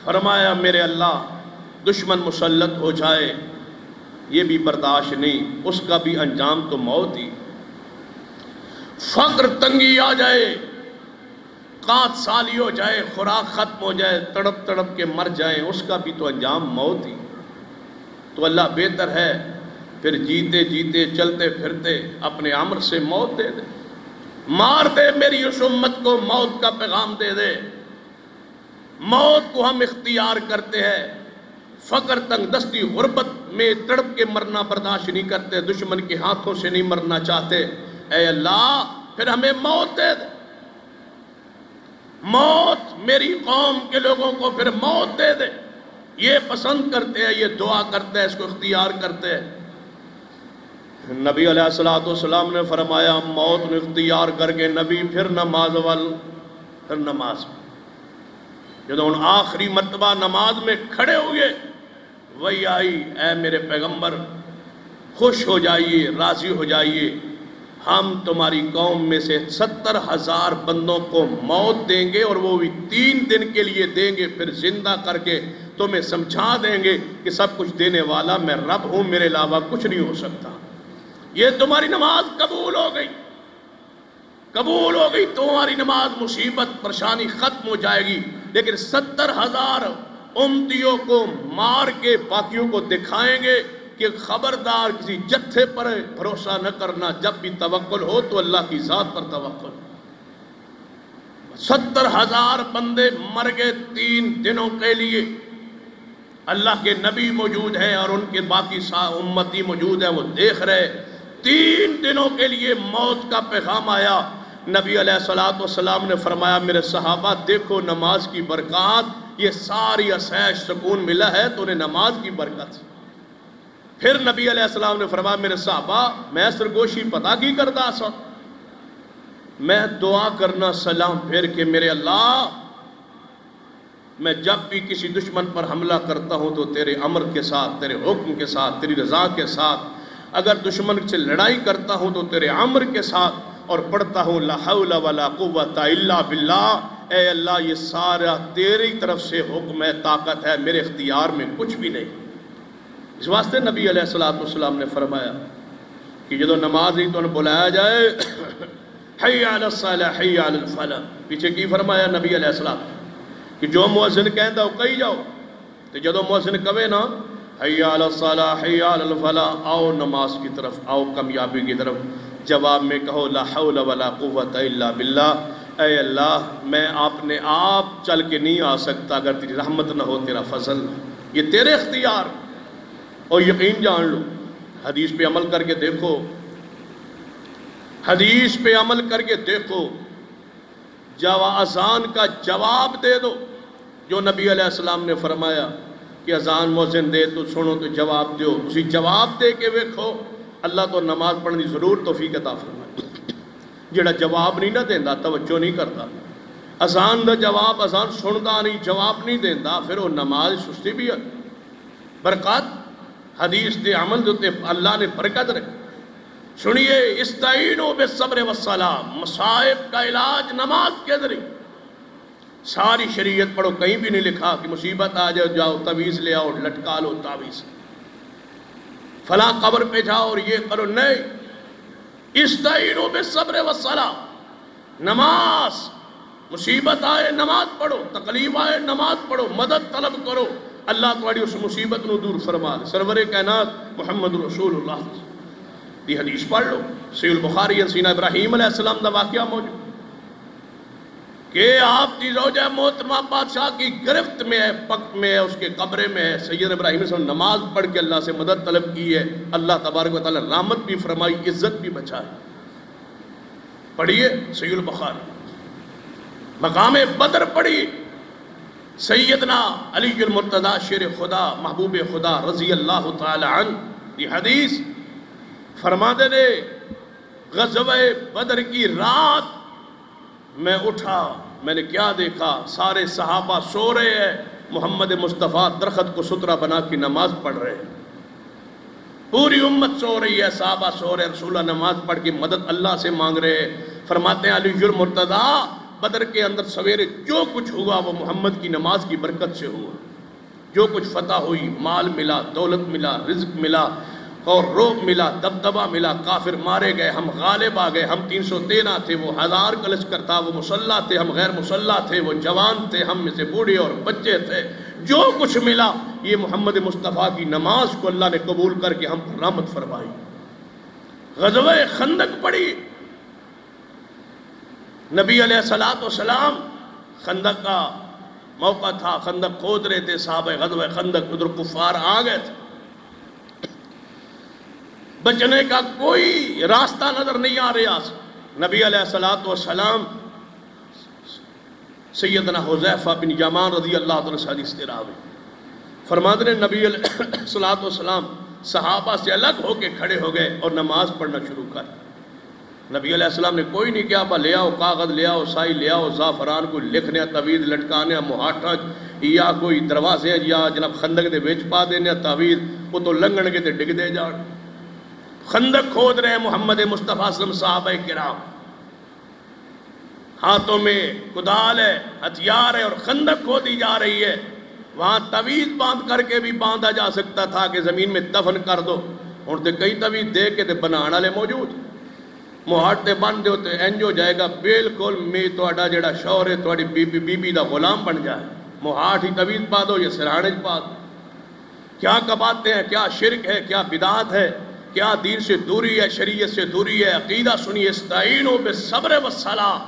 فرمایا میرے اللہ دشمن مسلط ہو جائے یہ بھی برداشت نہیں، اس کا بھی انجام تو موت ہی، فقر تنگی آ جائے، قحط سالی ہو جائے، خوراک ختم ہو جائے، تڑپ تڑپ کے مر جائیں، اس کا بھی تو انجام موت ہی۔ تو اللہ بہتر ہے پھر جیتے جیتے چلتے پھرتے اپنے امر سے موت دے دے، مار دے میری اس امت کو، موت کا پیغام دے دے۔ موت کو ہم اختیار کرتے ہیں، فقر تنگ دستی غربت میں تڑپ کے مرنا برداشت نہیں کرتے، دشمن کے ہاتھوں سے نہیں مرنا چاہتے، اے اللہ پھر ہمیں موت دے دے، موت میری قوم کے لوگوں کو پھر موت دے دے۔ یہ پسند کرتے ہیں، یہ دعا کرتے ہیں، اس کو اختیار کرتے ہیں۔ نبی علیہ السلام نے فرمایا موت نے اختیار کر کے نبی پھر نماز پھر نماز جب ان آخری مرتبہ نماز میں کھڑے ہوئے، وہی آئی، اے میرے پیغمبر خوش ہو جائیے، راضی ہو جائیے، ہم تمہاری قوم میں سے 70,000 بندوں کو موت دیں گے، اور وہ بھی 3 دن کے لیے دیں گے، پھر زندہ کر کے تمہیں سمجھا دیں گے کہ سب کچھ دینے والا میں رب ہوں، میرے علاوہ کچھ نہیں ہو سکتا۔ یہ تمہاری نماز قبول ہو گئی، قبول ہو گئی، تمہاری نماز مصیبت پریشانی ختم ہو جائے گی، لیکن 70,000 امتیوں کو مار کے باقیوں کو دکھائیں گے کہ خبردار کسی جتھے پر بھروسہ نہ کرنا، جب بھی توکل ہو تو اللہ کی ذات پر توکل۔ 70,000 بندے مر گئے 3 دنوں کے لیے، اللہ کے نبی موجود ہیں اور ان کے باقی امتی موجود ہیں، وہ دیکھ رہے 3 دنوں کے لیے موت کا پیغام آیا. نبی علیہ السلام نے فرمایا میرے صحابہ دیکھو نماز کی برکات، یہ ساری عیش سکون ملا ہے تو انہیں نماز کی برکت. پھر نبی علیہ السلام نے فرمایا میرے صحابہ میں سرگوشی پتا کی کرتا سا، میں دعا کرنا سلام پھیر کے میرے اللہ میں جب بھی کسی دشمن پر حملہ کرتا ہوں تو تیرے امر کے ساتھ، تیرے حکم کے ساتھ، تیری رضا کے ساتھ، اگر دشمن سے لڑائی کرتا ہوں تو تیرے امر کے ساتھ، اور پڑھتا ہوں لا حول ولا قوت الا باللہ. اے اللہ یہ سارا تیری طرف سے حکم ہے، طاقت ہے، میرے اختیار میں کچھ بھی نہیں. اس واسطے نبی علیہ السلام نے فرمایا کہ جدو نماز نہیں تو انہیں بلایا جائے حی علی الصلاۃ حی علی الفلاح. پیچھے کی فرمایا نبی علیہ السلام کہ جو مؤذن کہندا وہ کہی جاؤ، تو جدو مؤذن کہے نا حی علی الصلاۃ حی علی الفلاح، آؤ نماز کی طرف، آؤ کامیابی کی طرف، جواب میں کہو لا حول ولا قوت الا باللہ. اے اللہ میں اپنے آپ چل کے نہیں آ سکتا، اگر تیری رحمت نہ ہو، تیرا فضل، یہ تیرے اختیار. اور یقین جان لو، حدیث پہ عمل کر کے دیکھو، حدیث پہ عمل کر کے دیکھو، اذان کا جواب دے دو جو نبی علیہ السلام نے فرمایا کہ اذان مؤذن دے تو سنو تو جواب دیو، اسی جواب دے کے دیکھو اللہ تو نماز پڑھنے ضرور توفیق عطا فرمائے. جڑا جواب نہیں نہ دیندا، توجہ نہیں کرتا، اذان دا جواب، اذان سندا نہیں، جواب نہیں دیندا، پھر وہ نماز سستی بھی ہے. برکات حدیث دے عمل دے اللہ نے برکت رکھی. سنیے استعینوا بالصبر والصلاۃ، مصائب کا علاج نماز کے ذریعے. ساری شریعت پڑھو، کہیں بھی نہیں لکھا کہ مصیبت آ جائے جاؤ تعویذ لے آؤ لٹکا لو تعویذ، فلاں قبر پہ جاؤ اور یہ کرو، نہیں. استعینوا بالصبر والصلاۃ، نماز، مصیبت آئے نماز پڑھو، تکلیف آئے نماز پڑھو، مدد طلب کرو، اللہ تمہاری اس مصیبت نو دور فرما دے. سرور کائنات محمد رسول اللہ دی حدیث پڑھ لو، صحیح البخاری سیدنا ابراہیم علیہ السلام دا واقعہ موجود کہ آپ کی زوجہ محترمہ بادشاہ کی گرفت میں ہے، پکت میں ہے، اس کے قبرے میں ہے. سید ابراہیم علیہ السلام نماز پڑھ کے اللہ سے مدد طلب کی ہے، اللہ تبارک و تعالی رحمت بھی فرمائی، عزت بھی بچائی. پڑھیے صحیح البخاری. مقام بدر پڑھیے، سیدنا علی المرتضیٰ شیر خدا محبوب خدا رضی اللہ تعالی عنہ یہ حدیث فرماتے نے غزوہ بدر کی رات میں اٹھا، میں نے کیا دیکھا، سارے صحابہ سو رہے ہیں، محمد مصطفیٰ درخت کو سترہ بنا کی نماز پڑھ رہے ہیں، پوری امت سو رہی ہے، صحابہ سو رہے ہیں، رسول اللہ نماز پڑھ کے مدد اللہ سے مانگ رہے ہیں. فرماتے ہیں علی المرتضیٰ بدر کے اندر سویرے جو کچھ ہوا وہ محمد کی نماز کی برکت سے ہوا. جو کچھ فتح ہوئی، مال ملا، دولت ملا، رزق ملا، اور روب ملا، دبدبہ ملا، کافر مارے گئے، ہم غالب آ گئے. ہم 313 تھے، وہ 1000 کا لشکر تھا، وہ مسلح تھے، ہم غیر مسلح تھے، وہ جوان تھے، ہم میں سے بوڑھے اور بچے تھے. جو کچھ ملا یہ محمد مصطفیٰ کی نماز کو اللہ نے قبول کر کے ہم پر رحمت فرمائی. غزوہ خندق پڑھی، نبی علیہ السلام خندق کا موقع تھا، خندق کھود رہے تھے صحابہ، غزوہ خندق ادھر کفار آ گئے تھے، بچنے کا کوئی راستہ نظر نہیں آ رہا. نبی علیہ السلام سیدنا حذیفہ بن یمان رضی اللہ عنہ سے حدیث راوی فرماتے ہیں نبی علیہ السلام صحابہ سے الگ ہو کے کھڑے ہو گئے اور نماز پڑھنا شروع کر. نبی علیہ السلام نے کوئی نہیں کیا، لے آؤ کاغذ، لے آؤ سائی، لے آؤ زعفران، کوئی لکھنے تعویذ لٹکانے مہاٹا یا کوئی دروازے یا جناب خندق دے وچ پا دینے تعویذ، وہ تو لنگن کے تے ڈگ دے جان. خندق کھود رہے محمد مصطفیٰ صلی اللہ علیہ وسلم، صحابہ کرام ہاتھوں میں کدال ہے، ہتھیار ہے، اور خندق کھودی جا رہی ہے. وہاں تعویذ باندھ کر کے بھی باندھا جا سکتا تھا کہ زمین میں دفن کر دو، اور تے کئی تعویذ دے کے تے بنانے والے موجود، مہاٹ تے بن دیو تے انج ہو جائے گا بالکل میں تہاڈا جڑا شوہر ہے تہاڈی بی بی دا غلام بن جائے. مہاٹ ہی تعویذ پا دو یا سرہانے پا دو. کیا کباتے ہیں، کیا شرک ہے، کیا بدعت ہے، کیا دین سے دوری ہے، شریعت سے دوری ہے. عقیدہ سنیے، استعینوا بالصبر والصلاۃ،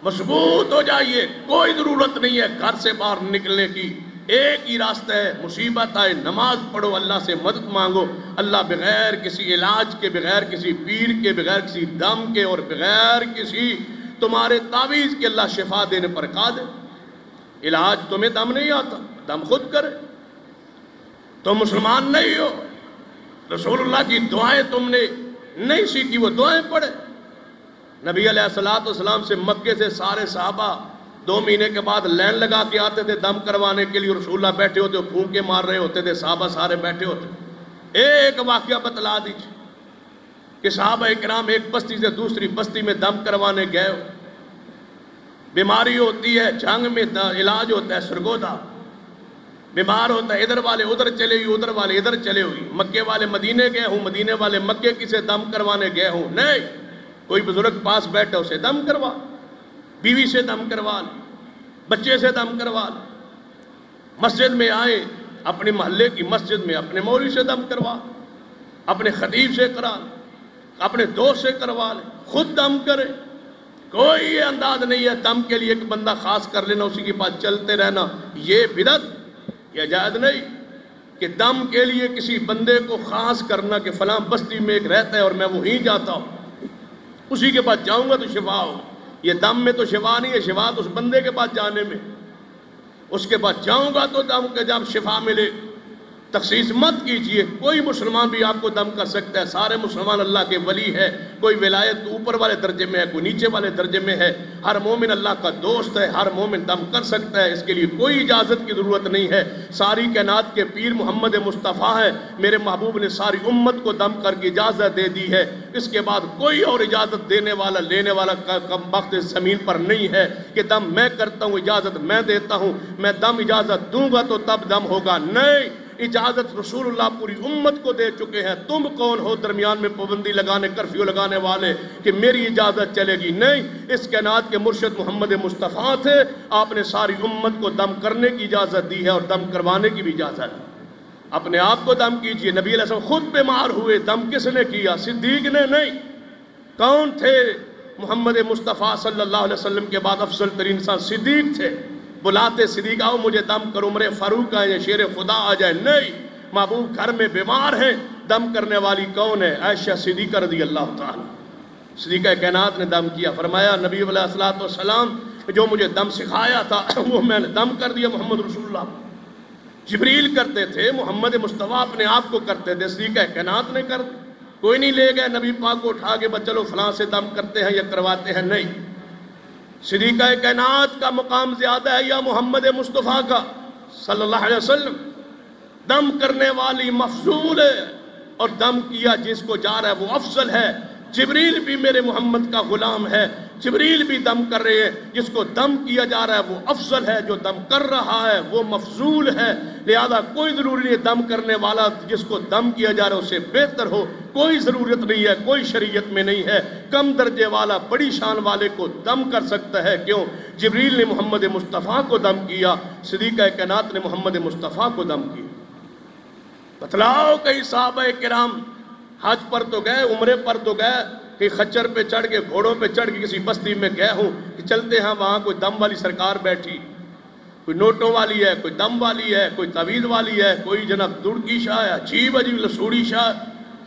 مضبوط ہو جائیے. کوئی ضرورت نہیں ہے گھر سے باہر نکلنے کی، ایک ہی راستہ ہے، مصیبت آئے نماز پڑھو، اللہ سے مدد مانگو، اللہ بغیر کسی علاج کے، بغیر کسی پیر کے، بغیر کسی دم کے اور بغیر کسی تمہارے تعویذ کے اللہ شفا دینے پر قادر۔ علاج تمہیں دم نہیں آتا، دم خود کرے۔ تم مسلمان نہیں ہو، رسول اللہ کی دعائیں تم نے نہیں سیکھی، وہ دعائیں پڑھے۔ نبی علیہ السلام سے مکے سے سارے صحابہ 2 مہینے کے بعد لین لگا کے آتے تھے دم کروانے کے لیے، رسول اللہ بیٹھے ہوتے، پھونکے مار رہے ہوتے تھے، صحابہ سارے بیٹھے ہوتے۔ ایک واقعہ بتلا دیجیے کہ صحابہ اکرام ایک بستی سے دوسری بستی میں دم کروانے گئے ہو، بیماری ہوتی ہے، جنگ میں علاج ہوتا ہے سرگودا، بیمار ہوتا ہے، ادھر والے ادھر چلے ہوئی، ادھر والے ادھر چلے ہوئی، مکے والے مدینے گئے ہوں، مدینے والے مکے کسی دم کروانے گئے ہوں، نہیں، کوئی بزرگ پاس بیٹھا اسے دم کروا، بیوی سے دم کروا لے، بچے سے دم کروا لے، مسجد میں آئے، اپنے محلے کی مسجد میں اپنے مولوی سے دم کروا لے، اپنے خطیب سے کرا لے، اپنے دوست سے کروا لے، خود دم کرے۔ کوئی یہ انداز نہیں ہے دم کے لیے ایک بندہ خاص کر لینا، اسی کے پاس چلتے رہنا، یہ بدعت، یہ جائز نہیں کہ دم کے لیے کسی بندے کو خاص کرنا کہ فلاں بستی میں ایک رہتا ہے اور میں وہیں جاتا ہوں، اسی کے پاس جاؤں گا تو شفا ہو۔ یہ دم میں تو شفا نہیں ہے، شفا تو اس بندے کے پاس جانے میں، اس کے پاس جاؤں گا تو دم کے جب شفا ملے۔ تخصیص مت کیجئے، کوئی مسلمان بھی آپ کو دم کر سکتا ہے، سارے مسلمان اللہ کے ولی ہے، کوئی ولایت اوپر والے درجے میں ہے، کوئی نیچے والے درجے میں ہے، ہر مومن اللہ کا دوست ہے، ہر مومن دم کر سکتا ہے، اس کے لیے کوئی اجازت کی ضرورت نہیں ہے۔ ساری کائنات کے پیر محمد مصطفیٰ ہے، میرے محبوب نے ساری امت کو دم کر کے اجازت دے دی ہے، اس کے بعد کوئی اور اجازت دینے والا لینے والا کم وقت زمین پر نہیں ہے کہ دم میں کرتا ہوں، اجازت میں دیتا ہوں، میں دم اجازت دوں گا تو تب دم ہوگا، نہیں، اجازت رسول اللہ پوری امت کو دے چکے ہیں۔ تم کون ہو درمیان میں پابندی لگانے، کرفیو لگانے والے کہ میری اجازت چلے گی؟ نہیں، اس کائنات کے مرشد محمد مصطفیٰ تھے، آپ نے ساری امت کو دم کرنے کی اجازت دی ہے اور دم کروانے کی بھی اجازت ہے۔ اپنے آپ کو دم کیجئے۔ نبی علیہ السلام خود بیمار ہوئے، دم کس نے کیا؟ صدیق نے نہیں۔ کون تھے؟ محمد مصطفیٰ صلی اللہ علیہ وسلم کے بعد افضل ترین انسان صدیق تھے۔ بلاتے صدیق آؤ مجھے دم کرو، عمر فاروق آئے، شیر خدا آ جائے، نہیں، محبوب گھر میں بیمار ہیں، دم کرنے والی کون ہے؟ عائشہ صدیقہ رضی اللہ تعالی۔ صدیقہ کائنات نے دم کیا، فرمایا نبی علیہ السلام جو مجھے دم سکھایا تھا وہ میں نے دم کر دیا۔ محمد رسول اللہ جبریل کرتے تھے، محمد مصطفیٰ اپنے آپ کو کرتے تھے، صدیقہ کائنات نے کر دی۔ کوئی نہیں لے گئے نبی پاک کو اٹھا کے بس چلو فلاں سے دم کرتے ہیں یا کرواتے ہیں، نہیں، صدیقہ کائنات کا مقام زیادہ ہے یا محمد مصطفیٰ کا صلی اللہ علیہ وسلم؟ دم کرنے والی مفضول ہے اور دم کیا جس کو جا رہا ہے وہ افضل ہے۔ جبریل بھی میرے محمد کا غلام ہے، جبریل بھی دم کر رہے ہیں، جس کو دم کیا جا رہا ہے وہ افضل ہے، جو دم کر رہا ہے وہ مفضول ہے۔ لہذا کوئی ضروری نہیں دم کرنے والا جس کو دم کیا جا رہا ہے اسے بہتر ہو، کوئی ضرورت نہیں ہے، کوئی شریعت میں نہیں ہے۔ کم درجے والا بڑی شان والے کو دم کر سکتا ہے، کیوں؟ جبریل نے محمد مصطفیٰ کو دم کیا، صدیقہ کائنات نے محمد مصطفیٰ کو دم کیا۔ بتلاؤ کئی صحابہ کرام حج پر تو گئے، عمرے پر تو گئے، کہ خچر پہ چڑھ کے، گھوڑوں پہ چڑھ کے کسی بستی میں گئے ہوں کہ چلتے ہیں وہاں کوئی دم والی سرکار بیٹھی، کوئی نوٹوں والی ہے، کوئی دم والی ہے، کوئی تعویذ والی ہے، کوئی جناب دڑکی شاہ ہے، عجیب عجیب لسوڑی شاہ۔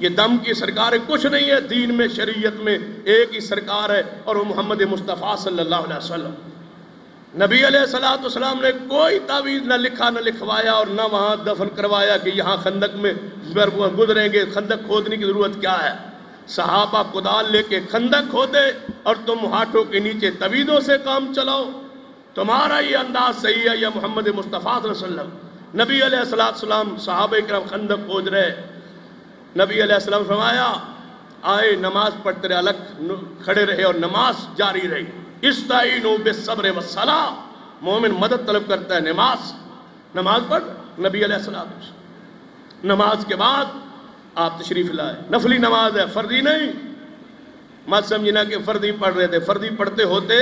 یہ دم کی سرکاریں کچھ نہیں ہے، دین میں شریعت میں ایک ہی سرکار ہے اور وہ محمد مصطفیٰ صلی اللہ علیہ وسلم۔ نبی علیہ السلام نے کوئی تعویذ نہ لکھا نہ لکھوایا اور نہ وہاں دفن کروایا کہ یہاں خندق میں گزریں گے، خندق کھودنے کی ضرورت کیا ہے؟ صحابہ کدال لے کے خندق کھودے اور تم ہاتھوں کے نیچے تعویذوں سے کام چلاؤ۔ تمہارا یہ انداز صحیح ہے یا محمد مصطفیٰ صلی اللہ علیہ وسلم؟ نبی علیہ السلام صحابہ کرام خندق کھود رہے، نبی علیہ السلام فرمایا آئے نماز پڑھتے رہے، الگ کھڑے رہے اور نماز جاری رہی۔ استعینوا بالصبر والصلاۃ، مومن مدد طلب کرتا ہے، نماز پڑھ۔ نبی علیہ السلام نماز کے بعد آپ تشریف لائے، نفلی نماز ہے، فردی نہیں، مت سمجھنا کہ فردی پڑھ رہے تھے، فردی پڑھتے ہوتے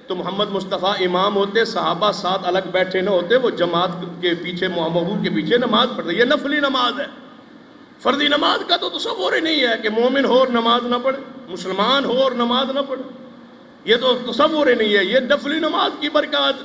تو محمد مصطفیٰ امام ہوتے، صحابہ ساتھ الگ بیٹھے نہ ہوتے، وہ جماعت کے پیچھے محبوب کے پیچھے نماز پڑھتے۔ یہ نفلی نماز ہے، فردی نماز کا تو تصور ہی نہیں ہے کہ مومن ہو اور نماز نہ پڑھے، مسلمان ہو اور نماز نہ پڑھے، یہ تو تصور ہی نہیں ہے۔ یہ نفلی نماز کی برکات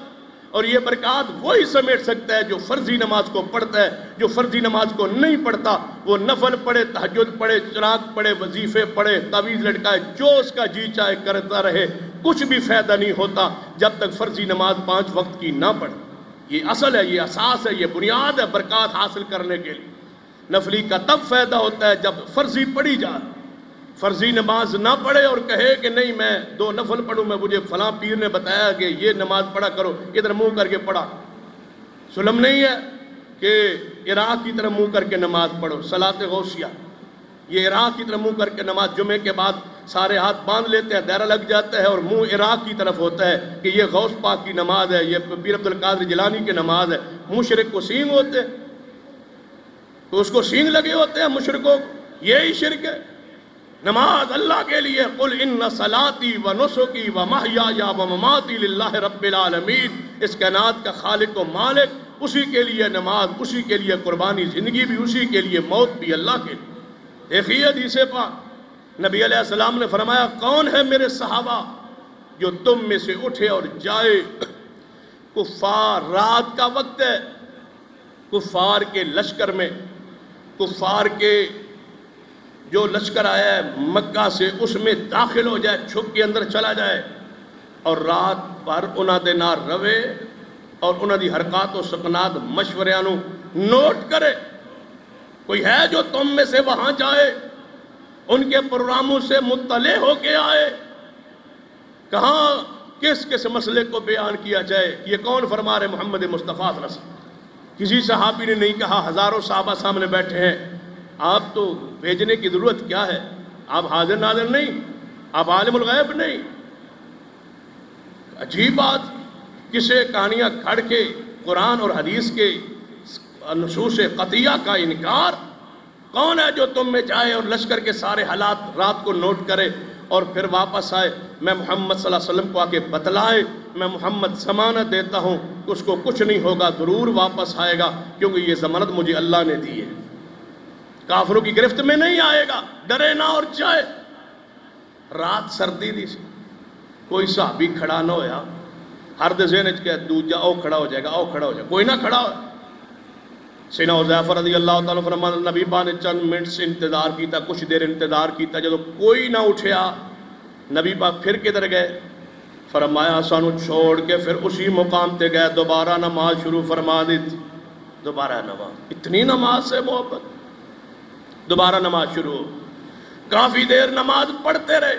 اور یہ برکات وہی سمیٹ سکتا ہے جو فرضی نماز کو پڑھتا ہے. جو فرضی نماز کو نہیں پڑھتا وہ نفل پڑھے، تہجد پڑھے، چراغ پڑھے، وظیفے پڑھے، تعویذ لٹکائے، جو اس کا جی چاہے کرتا رہے، کچھ بھی فائدہ نہیں ہوتا جب تک فرضی نماز 5 وقت کی نہ پڑھے. یہ اصل ہے، یہ اساس ہے، یہ بنیاد ہے برکات حاصل کرنے کے لیے. نفلی کا تب فائدہ ہوتا ہے جب فرضی پڑھی جائے. فرضی نماز نہ پڑھے اور کہے کہ نہیں میں 2 نفل پڑھوں، میں مجھے فلاں پیر نے بتایا کہ یہ نماز پڑھا کرو، ادھر منہ کر کے پڑھا. سلم نہیں ہے کہ عراق کی طرف منہ کر کے نماز پڑھو. صلاۃ غوثیہ یہ عراق کی طرف منہ کر کے نماز، جمعے کے بعد سارے ہاتھ باندھ لیتے ہیں، دائرہ لگ جاتا ہے اور منہ عراق کی طرف ہوتا ہے کہ یہ غوث پاک کی نماز ہے، یہ پیر عبد القادر جیلانی کی نماز ہے. مشرک کو سینگ ہوتے ہیں تو اس کو سینگ لگے ہوتے ہیں مشرکوں کو. یہی شرک ہے. نماز اللہ کے لیے، قل ان صلاتی و نسکی و محیای و مماتی للہ رب العالمین. اس کائنات کا خالق و مالک، اسی کے لیے نماز، اسی کے لیے قربانی، زندگی بھی اسی کے لیے، موت بھی اللہ کے لیے. دیکھیے حدیث پاک نبی علیہ السلام نے فرمایا کون ہے میرے صحابہ جو تم میں سے اٹھے اور جائے. کفار، رات کا وقت ہے، کفار کے لشکر میں، کفار کے جو لشکر آیا ہے مکہ سے اس میں داخل ہو جائے، چھپ کے اندر چلا جائے اور رات پر انہاں دے نال روے اور انہاں دی حرکات و سکنات مشوریاں نو نوٹ کرے. کوئی ہے جو تم میں سے وہاں جائے، ان کے پروگراموں سے مطلع ہو کے آئے، کہاں کس کس مسئلے کو بیان کیا جائے. یہ کون فرما رہے؟ محمد مصطفیٰ صلی اللہ علیہ وسلم. کسی صحابی نے نہیں کہا، ہزاروں صحابہ سامنے بیٹھے ہیں، آپ تو بھیجنے کی ضرورت کیا ہے؟ آپ حاضر ناظر نہیں، آپ عالم الغیب نہیں. عجیب بات، کسے کہانیاں کھڑ کے قرآن اور حدیث کے نصوص قطعیہ کا انکار. کون ہے جو تم میں جائے اور لشکر کے سارے حالات رات کو نوٹ کرے اور پھر واپس آئے؟ میں محمد صلی اللہ علیہ وسلم کو آ کے بتلائے، میں محمد ضمانت دیتا ہوں کہ اس کو کچھ نہیں ہوگا، ضرور واپس آئے گا، کیونکہ یہ ضمانت مجھے اللہ نے دی ہے. کافروں کی گرفت میں نہیں آئے گا، ڈرے نہ اور جائے. رات سردی دی سی، کوئی صحابی کھڑا نہ ہویا. ہر دے ذہن وچ کہ دوجا او کھڑا ہو جائے گا، او کھڑا ہو جائے گا، کوئی نہ کھڑا ہو. سیدنا حذیفہ رضی اللہ تعالیٰ فرماتے ہیں نبی پاک نے چند منٹ سے انتظار کیتا، کچھ دیر انتظار کیتا، جب کوئی نہ اٹھیا نبی پاک پھر کدھر گئے؟ فرمایا سانو چھوڑ کے پھر اسی مقام تے گئے، دوبارہ نماز شروع فرما دی. دوبارہ نماز، اتنی نماز سے محبت. دوبارہ نماز شروع، کافی دیر نماز پڑھتے رہے.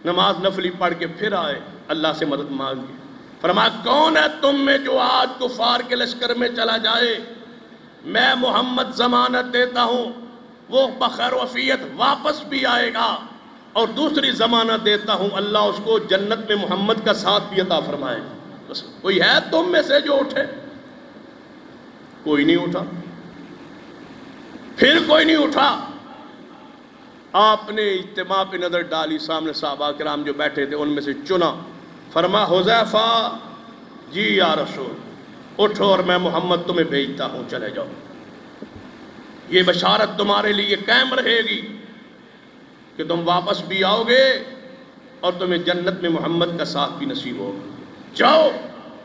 نماز نفلی پڑھ کے پھر آئے، اللہ سے مدد مانگی. فرمایا کون ہے تم میں جو آج کفار کے لشکر میں چلا جائے؟ میں محمد ضمانت دیتا ہوں وہ بخیر وفیت واپس بھی آئے گا، اور دوسری ضمانت دیتا ہوں اللہ اس کو جنت میں محمد کا ساتھ بھی عطا فرمائے. بس کوئی ہے تم میں سے جو اٹھے؟ کوئی نہیں اٹھا. پھر کوئی نہیں اٹھا. آپ نے اجتماع پہ نظر ڈالی، سامنے صحابہ کرام جو بیٹھے تھے ان میں سے چنا. فرما حذیفہ جی یا رسول اٹھو اور میں محمد تمہیں بھیجتا ہوں، چلے جاؤ. یہ بشارت تمہارے لیے قائم رہے گی کہ تم واپس بھی آؤ گے اور تمہیں جنت میں محمد کا ساتھ بھی نصیب ہوگا. جاؤ.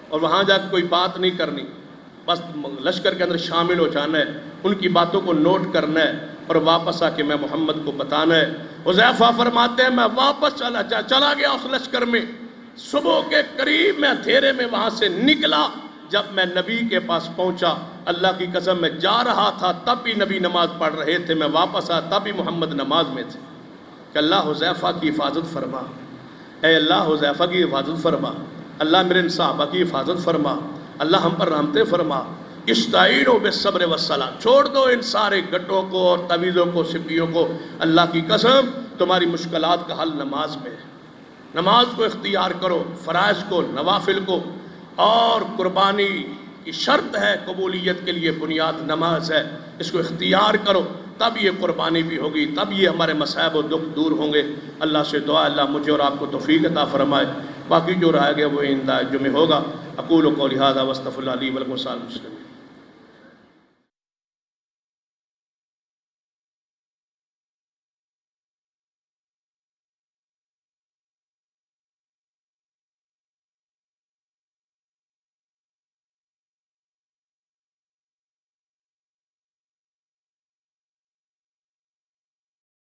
اور وہاں جا کے کوئی بات نہیں کرنی، بس لشکر کے اندر شامل ہو جانا ہے، ان کی باتوں کو نوٹ کرنا ہے اور واپس آ کے میں محمد کو بتانا ہے. حذیفہ فرماتے ہیں میں واپس چلا گیا اس لشکر میں. صبح کے قریب میں اندھیرے میں وہاں سے نکلا. جب میں نبی کے پاس پہنچا، اللہ کی قسم میں جا رہا تھا تب بھی نبی نماز پڑھ رہے تھے، میں واپس آیا تب بھی محمد نماز میں تھے. کہ اللہ حذیفہ کی حفاظت فرما، اے اللہ حذیفہ کی حفاظت فرما، اللہ میرے صحابہ کی حفاظت فرما، اللہ ہم پر رحمتیں فرما. استعینوا بالصبر والصلاۃ. چھوڑ دو ان سارے گٹوں کو اور تعویذوں کو، سپیوں کو. اللہ کی قسم تمہاری مشکلات کا حل نماز میں ہے. نماز کو اختیار کرو، فرائض کو، نوافل کو. اور قربانی کی شرط ہے قبولیت کے لیے، بنیاد نماز ہے. اس کو اختیار کرو، تب یہ قربانی بھی ہوگی، تب یہ ہمارے مصائب و دکھ دور ہوں گے. اللہ سے دعا اللہ مجھے اور آپ کو توفیق عطا فرمائے. باقی جو رہ گیا وہ آئندہ جمعہ ہوگا. اقول قولی ھذا واستغفر اللہ لی ولکم.